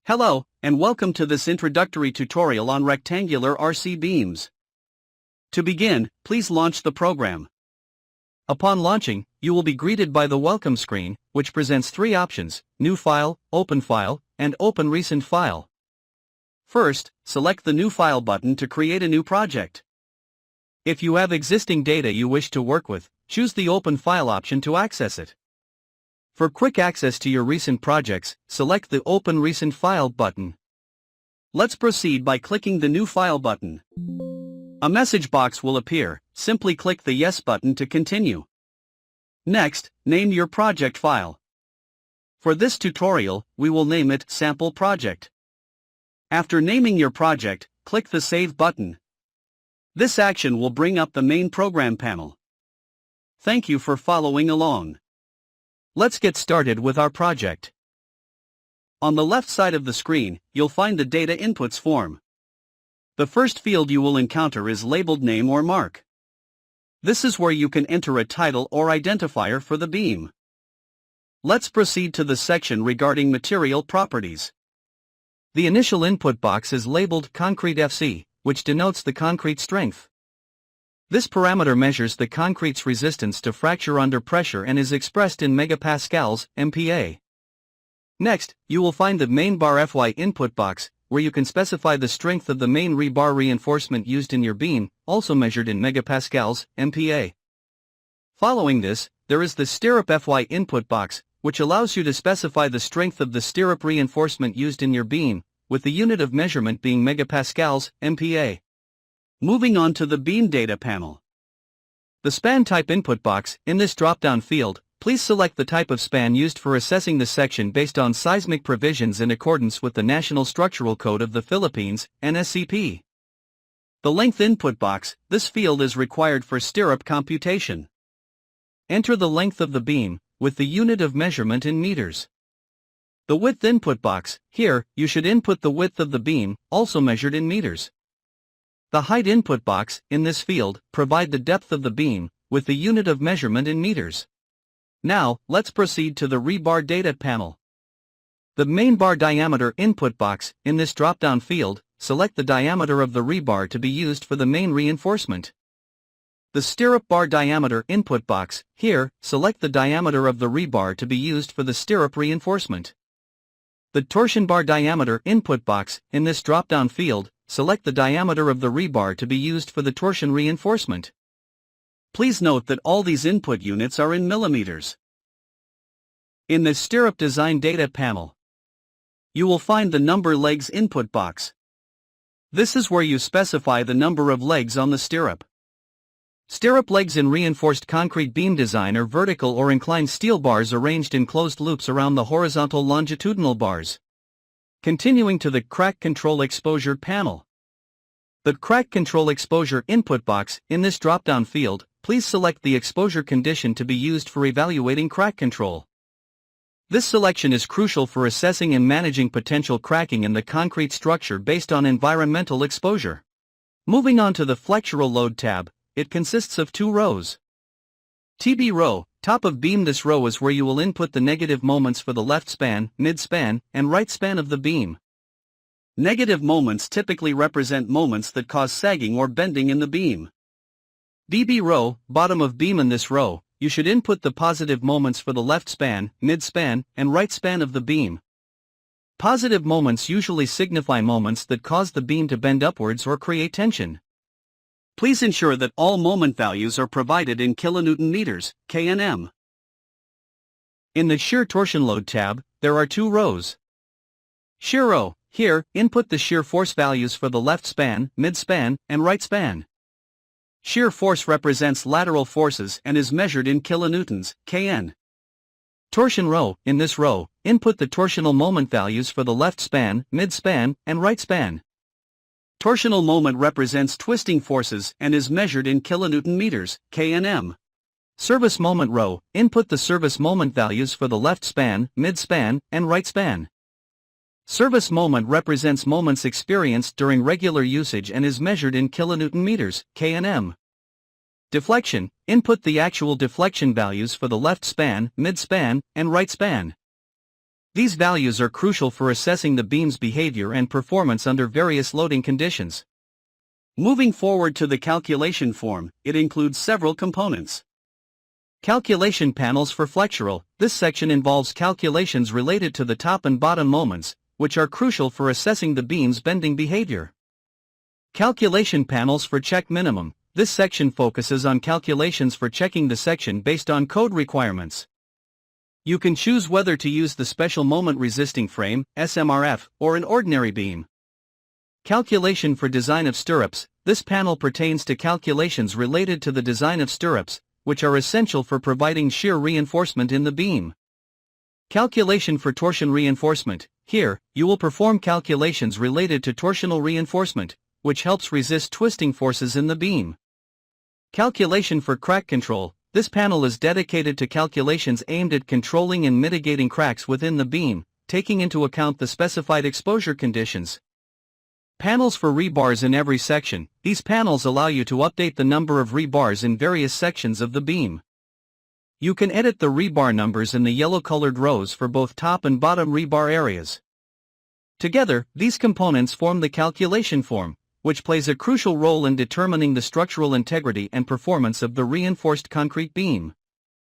Hello, and welcome to this introductory tutorial on rectangular RC beams. To begin, please launch the program. Upon launching, you will be greeted by the welcome screen, which presents three options: New File, and Open Recent File. First, select the New File button to create a new project. If you have existing data you wish to work with, choose the Open File option to access it. For quick access to your recent projects, select the Open Recent File button. Let's proceed by clicking the New File button. A message box will appear. Simply click the Yes button to continue. Next, name your project file. For this tutorial, we will name it Sample Project. After naming your project, click the Save button. This action will bring up the main program panel. Thank you for following along. Let's get started with our project. On the left side of the screen, you'll find the Data Inputs form. The first field you will encounter is labeled Name or Mark. This is where you can enter a title or identifier for the beam. Let's proceed to the section regarding material properties. The initial input box is labeled Concrete FC, which denotes the concrete strength. This parameter measures the concrete's resistance to fracture under pressure and is expressed in megapascals, MPa. Next, you will find the main bar FY input box, where you can specify the strength of the main rebar reinforcement used in your beam, also measured in megapascals, MPa. Following this, there is the stirrup FY input box, which allows you to specify the strength of the stirrup reinforcement used in your beam, with the unit of measurement being megapascals, MPa. Moving on to the beam data panel. The span type input box. In this drop-down field, please select the type of span used for assessing the section based on seismic provisions in accordance with the National Structural Code of the Philippines, NSCP. The length input box. This field is required for stirrup computation. Enter the length of the beam, with the unit of measurement in meters. The width input box. Here, you should input the width of the beam, also measured in meters. The height input box. In this field, provide the depth of the beam, with the unit of measurement in meters. Now, let's proceed to the rebar data panel. The main bar diameter input box. In this drop-down field, select the diameter of the rebar to be used for the main reinforcement. The stirrup bar diameter input box. Here, select the diameter of the rebar to be used for the stirrup reinforcement. The torsion bar diameter input box. In this drop-down field, select the diameter of the rebar to be used for the torsion reinforcement. Please note that all these input units are in millimeters. In the stirrup design data panel, you will find the number legs input box. This is where you specify the number of legs on the stirrup. Stirrup legs in reinforced concrete beam design are vertical or inclined steel bars arranged in closed loops around the horizontal longitudinal bars. Continuing to the crack control exposure panel. The crack control exposure input box. In this drop-down field, please select the exposure condition to be used for evaluating crack control. This selection is crucial for assessing and managing potential cracking in the concrete structure based on environmental exposure. Moving on to the flexural load tab, it consists of two rows. TB row, top of beam. This row is where you will input the negative moments for the left span, mid span, and right span of the beam. Negative moments typically represent moments that cause sagging or bending in the beam. BB row, bottom of beam. In this row, you should input the positive moments for the left span, mid span, and right span of the beam. Positive moments usually signify moments that cause the beam to bend upwards or create tension. Please ensure that all moment values are provided in kilonewton meters, KNM. In the shear torsion load tab, there are two rows. Shear row. Here, input the shear force values for the left span, mid span, and right span. Shear force represents lateral forces and is measured in kilonewtons, Kn. Torsion row. In this row, input the torsional moment values for the left span, mid span, and right span. Torsional moment represents twisting forces and is measured in kilonewton meters, Knm. Service moment row. Input the service moment values for the left span, mid span, and right span. Service moment represents moments experienced during regular usage and is measured in kilonewton meters, Knm. Deflection. Input the actual deflection values for the left span, mid span, and right span. These values are crucial for assessing the beam's behavior and performance under various loading conditions. Moving forward to the calculation form, it includes several components. Calculation panels for flexural. This section involves calculations related to the top and bottom moments, which are crucial for assessing the beam's bending behavior. Calculation panels for check minimum. This section focuses on calculations for checking the section based on code requirements. You can choose whether to use the special moment resisting frame, SMRF, or an ordinary beam. Calculation for design of stirrups. This panel pertains to calculations related to the design of stirrups, which are essential for providing shear reinforcement in the beam. Calculation for torsion reinforcement. Here, you will perform calculations related to torsional reinforcement, which helps resist twisting forces in the beam. Calculation for crack control. This panel is dedicated to calculations aimed at controlling and mitigating cracks within the beam, taking into account the specified exposure conditions. Panels for rebars in every section. These panels allow you to update the number of rebars in various sections of the beam. You can edit the rebar numbers in the yellow-colored rows for both top and bottom rebar areas. Together, these components form the calculation form, which plays a crucial role in determining the structural integrity and performance of the reinforced concrete beam.